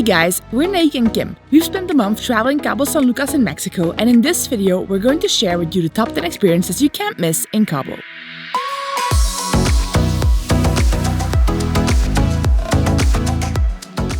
Hey guys, we're Naik and Kim. We've spent a month traveling Cabo San Lucas in Mexico, and in this video, we're going to share with you the top 10 experiences you can't miss in Cabo.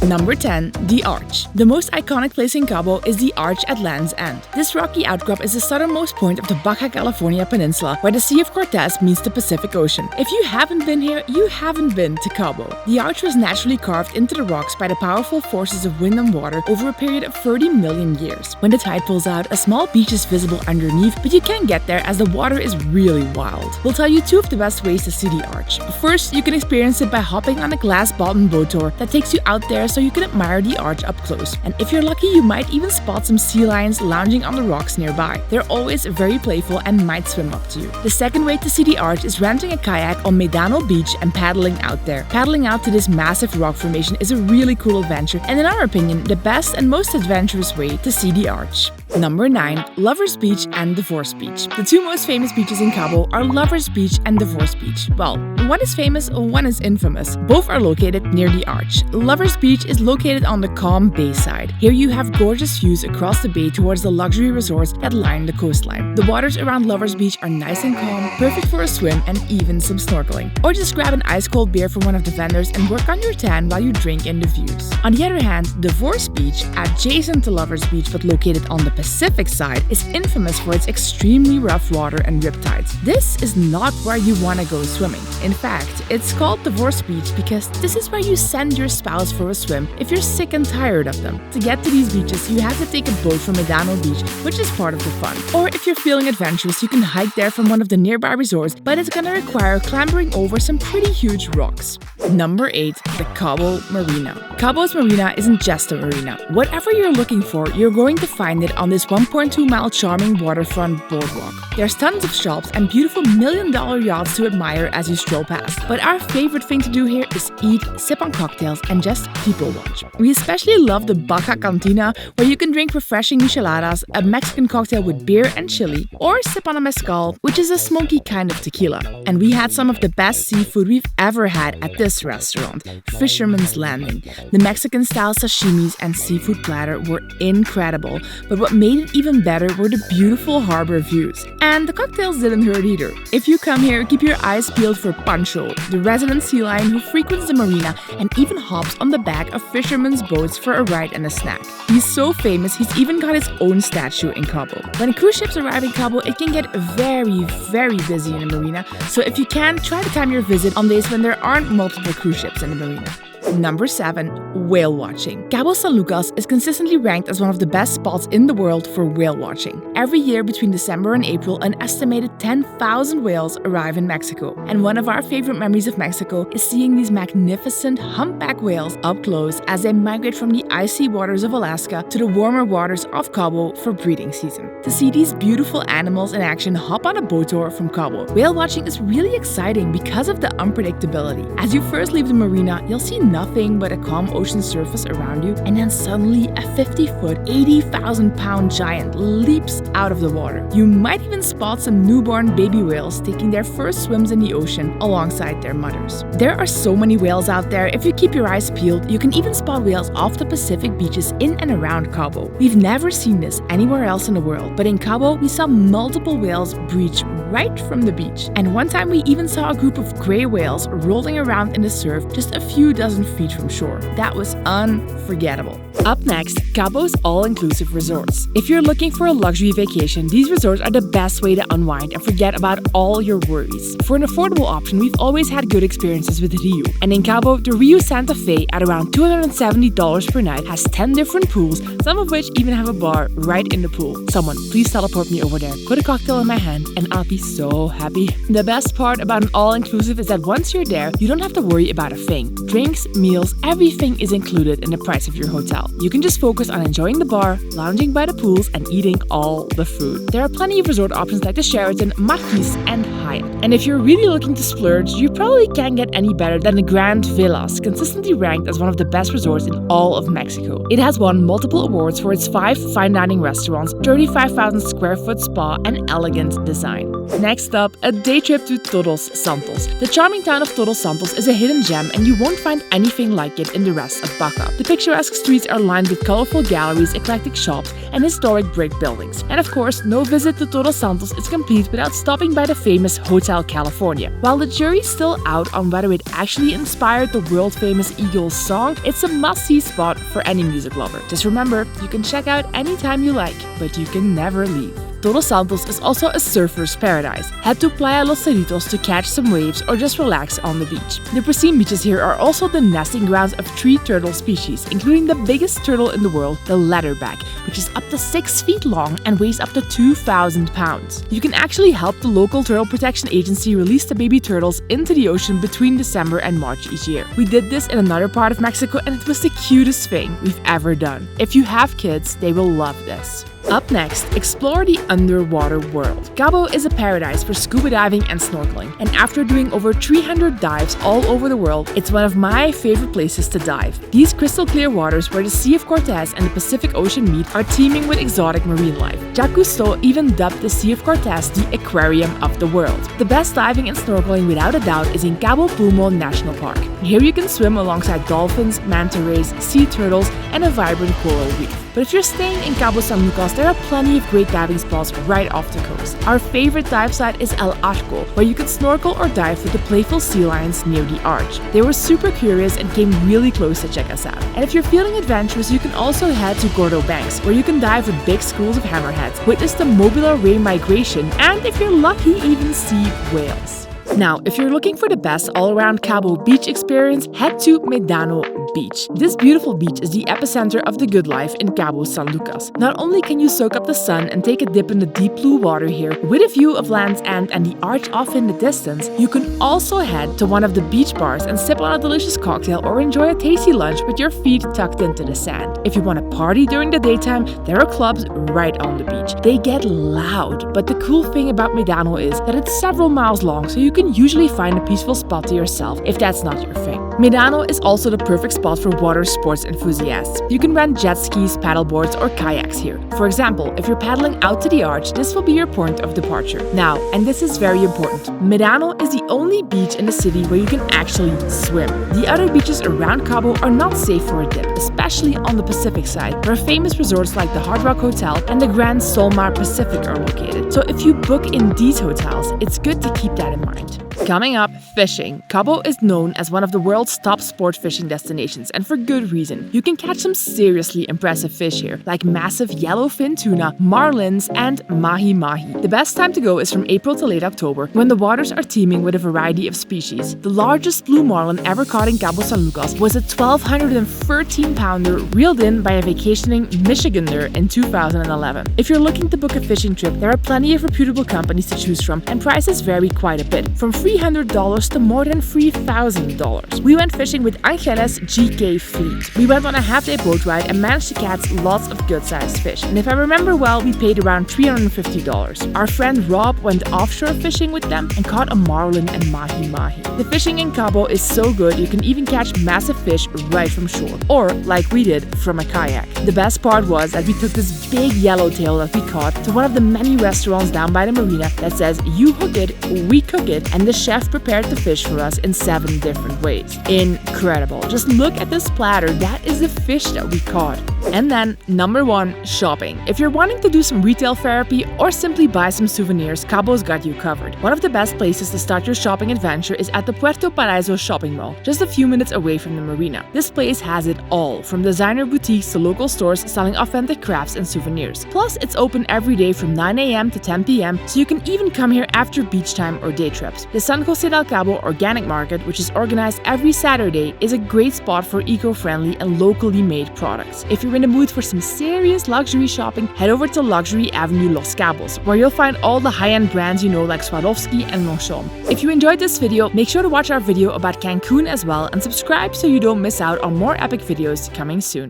Number 10. The Arch. The most iconic place in Cabo is the Arch at Land's End. This rocky outcrop is the southernmost point of the Baja California Peninsula, where the Sea of Cortez meets the Pacific Ocean. If you haven't been here, you haven't been to Cabo. The arch was naturally carved into the rocks by the powerful forces of wind and water over a period of 30 million years. When the tide pulls out, a small beach is visible underneath, but you can't get there as the water is really wild. We'll tell you 2 of the best ways to see the arch. First, you can experience it by hopping on a glass-bottomed boat tour that takes you out there so you can admire the arch up close. And if you're lucky, you might even spot some sea lions lounging on the rocks nearby. They're always very playful and might swim up to you. The second way to see the arch is renting a kayak on Medano Beach and paddling out there. Paddling out to this massive rock formation is a really cool adventure, and in our opinion, the best and most adventurous way to see the arch. Number 9. Lovers Beach and Divorce Beach. The 2 most famous beaches in Cabo are Lovers Beach and Divorce Beach. Well, one is famous, one is infamous. Both are located near the arch. Lovers Beach is located on the calm bay side. Here you have gorgeous views across the bay towards the luxury resorts that line the coastline. The waters around Lovers Beach are nice and calm, perfect for a swim and even some snorkeling. Or just grab an ice-cold beer from one of the vendors and work on your tan while you drink in the views. On the other hand, Divorce Beach, adjacent to Lovers Beach but located on the Pacific side, is infamous for its extremely rough water and riptides. This is not where you want to go swimming. In fact, it's called Divorce Beach because this is where you send your spouse for a swim if you're sick and tired of them. To get to these beaches, you have to take a boat from Medano Beach, which is part of the fun. Or if you're feeling adventurous, you can hike there from one of the nearby resorts, but it's gonna require clambering over some pretty huge rocks. Number 8. The Cabo Marina. Cabo's marina isn't just a marina. Whatever you're looking for, you're going to find it on this 1.2-mile charming waterfront boardwalk. There's tons of shops and beautiful million-dollar yachts to admire as you stroll past. But our favorite thing to do here is eat, sip on cocktails, and just people watch. We especially love the Baja Cantina, where you can drink refreshing micheladas, a Mexican cocktail with beer and chili, or sip on a mezcal, which is a smoky kind of tequila. And we had some of the best seafood we've ever had at this restaurant, Fisherman's Landing. The Mexican-style sashimis and seafood platter were incredible, but what made it even better were the beautiful harbor views. And the cocktails didn't hurt either. If you come here, keep your eyes peeled for Pancho, the resident sea lion who frequents the marina and even hops on the back of fishermen's boats for a ride and a snack. He's so famous, he's even got his own statue in Cabo. When cruise ships arrive in Cabo, it can get very, very busy in the marina, so if you can, try to time your visit on days when there aren't multiple cruise ships in the marina. Number 7. Whale watching. Cabo San Lucas is consistently ranked as one of the best spots in the world for whale watching. Every year between December and April, an estimated 10,000 whales arrive in Mexico. And one of our favorite memories of Mexico is seeing these magnificent humpback whales up close as they migrate from the icy waters of Alaska to the warmer waters of Cabo for breeding season. To see these beautiful animals in action, hop on a boat tour from Cabo. Whale watching is really exciting because of the unpredictability. As you first leave the marina, you'll see nothing but a calm ocean surface around you, and then suddenly a 50-foot, 80,000-pound giant leaps out of the water. You might even spot some newborn baby whales taking their first swims in the ocean alongside their mothers. There are so many whales out there. If you keep your eyes peeled, you can even spot whales off the Pacific beaches in and around Cabo. We've never seen this anywhere else in the world, but in Cabo, we saw multiple whales breach right from the beach. And one time we even saw a group of gray whales rolling around in the surf just a few dozen feet from shore. That was unforgettable. Up next, Cabo's all-inclusive resorts. If you're looking for a luxury vacation, these resorts are the best way to unwind and forget about all your worries. For an affordable option, we've always had good experiences with Rio. And in Cabo, the Rio Santa Fe at around $270 per night has 10 different pools, some of which even have a bar right in the pool. Someone, please teleport me over there, put a cocktail in my hand, and I'll be so happy. The best part about an all-inclusive is that once you're there, you don't have to worry about a thing. Drinks, meals, everything is included in the price of your hotel. You can just focus on enjoying the bar, lounging by the pools, and eating all the food. There are plenty of resort options like the Sheraton, Marquis, and Hyatt. And if you're really looking to splurge, you probably can't get any better than the Grand Villas, consistently ranked as one of the best resorts in all of Mexico. It has won multiple awards for its 5 fine dining restaurants, 35,000 square foot spa, and elegant design. Next up, a day trip to Todos Santos. The charming town of Todos Santos is a hidden gem and you won't find anything like it in the rest of Baca. The picturesque streets are lined with colorful galleries, eclectic shops, and historic brick buildings. And of course, no visit to Todos Santos is complete without stopping by the famous Hotel California. While the jury's still out on whether it actually inspired the world-famous Eagles song, it's a must-see spot for any music lover. Just remember, you can check out anytime you like, but you can never leave. Todos Santos is also a surfer's paradise. Head to Playa Los Cerritos to catch some waves or just relax on the beach. The pristine beaches here are also the nesting grounds of 3 turtle species, including the biggest turtle in the world, the leatherback, which is up to 6 feet long and weighs up to 2,000 pounds. You can actually help the local turtle protection agency release the baby turtles into the ocean between December and March each year. We did this in another part of Mexico and it was the cutest thing we've ever done. If you have kids, they will love this. Up next, explore the underwater world. Cabo is a paradise for scuba diving and snorkeling, and after doing over 300 dives all over the world, it's one of my favorite places to dive. These crystal clear waters where the Sea of Cortez and the Pacific Ocean meet are teeming with exotic marine life. Jacques Cousteau even dubbed the Sea of Cortez the aquarium of the world. The best diving and snorkeling without a doubt is in Cabo Pulmo National Park. Here you can swim alongside dolphins, manta rays, sea turtles, and a vibrant coral reef. But if you're staying in Cabo San Lucas, there are plenty of great diving spots right off the coast. Our favorite dive site is El Arco, where you can snorkel or dive with the playful sea lions near the arch. They were super curious and came really close to check us out. And if you're feeling adventurous, you can also head to Gordo Banks, where you can dive with big schools of hammerheads, witness the mobile ray migration, and if you're lucky, even see whales. Now, if you're looking for the best all-around Cabo beach experience, head to Medano Beach. This beautiful beach is the epicenter of the good life in Cabo San Lucas. Not only can you soak up the sun and take a dip in the deep blue water here, with a view of Land's End and the arch off in the distance, you can also head to one of the beach bars and sip on a delicious cocktail or enjoy a tasty lunch with your feet tucked into the sand. If you want to party during the daytime, there are clubs right on the beach. They get loud, but the cool thing about Medano is that it's several miles long, so you can usually find a peaceful spot to yourself if that's not your thing. Medano is also the perfect spot for water sports enthusiasts. You can rent jet skis, paddleboards, or kayaks here. For example, if you're paddling out to the arch, this will be your point of departure. Now, and this is very important, Medano is the only beach in the city where you can actually swim. The other beaches around Cabo are not safe for a dip, especially on the Pacific side, where famous resorts like the Hard Rock Hotel and the Grand Solmar Pacific are located. So if you book in these hotels, it's good to keep that in mind. Coming up, fishing. Cabo is known as one of the world's top sport fishing destinations, and for good reason. You can catch some seriously impressive fish here, like massive yellowfin tuna, marlins, and mahi-mahi. The best time to go is from April to late October, when the waters are teeming with a variety of species. The largest blue marlin ever caught in Cabo San Lucas was a 1,213-pounder reeled in by a vacationing Michigander in 2011. If you're looking to book a fishing trip, there are plenty of reputable companies to choose from, and prices vary quite a bit, from $300 to more than $3,000. We went fishing with Angeles GK Fleet. We went on a half-day boat ride and managed to catch lots of good-sized fish. And if I remember well, we paid around $350. Our friend Rob went offshore fishing with them and caught a marlin and mahi-mahi. The fishing in Cabo is so good you can even catch massive fish right from shore, or like we did, from a kayak. The best part was that we took this big yellowtail that we caught to one of the many restaurants down by the marina that says, "You hook it, we cook it," and the chef prepared the fish for us in 7 different ways. Incredible. Just look at this platter. That is the fish that we caught. And then, number 1, shopping. If you're wanting to do some retail therapy or simply buy some souvenirs, Cabo's got you covered. One of the best places to start your shopping adventure is at the Puerto Paraíso shopping mall, just a few minutes away from the marina. This place has it all, from designer boutiques to local stores selling authentic crafts and souvenirs. Plus, it's open every day from 9 a.m. to 10 p.m., so you can even come here after beach time or day trips. The San Jose del Cabo Organic Market, which is organized every Saturday, is a great spot for eco-friendly and locally made products. If you're in the mood for some serious luxury shopping, head over to Luxury Avenue Los Cabos, where you'll find all the high-end brands you know like Swarovski and Longchamp. If you enjoyed this video, make sure to watch our video about Cancun as well and subscribe so you don't miss out on more epic videos coming soon.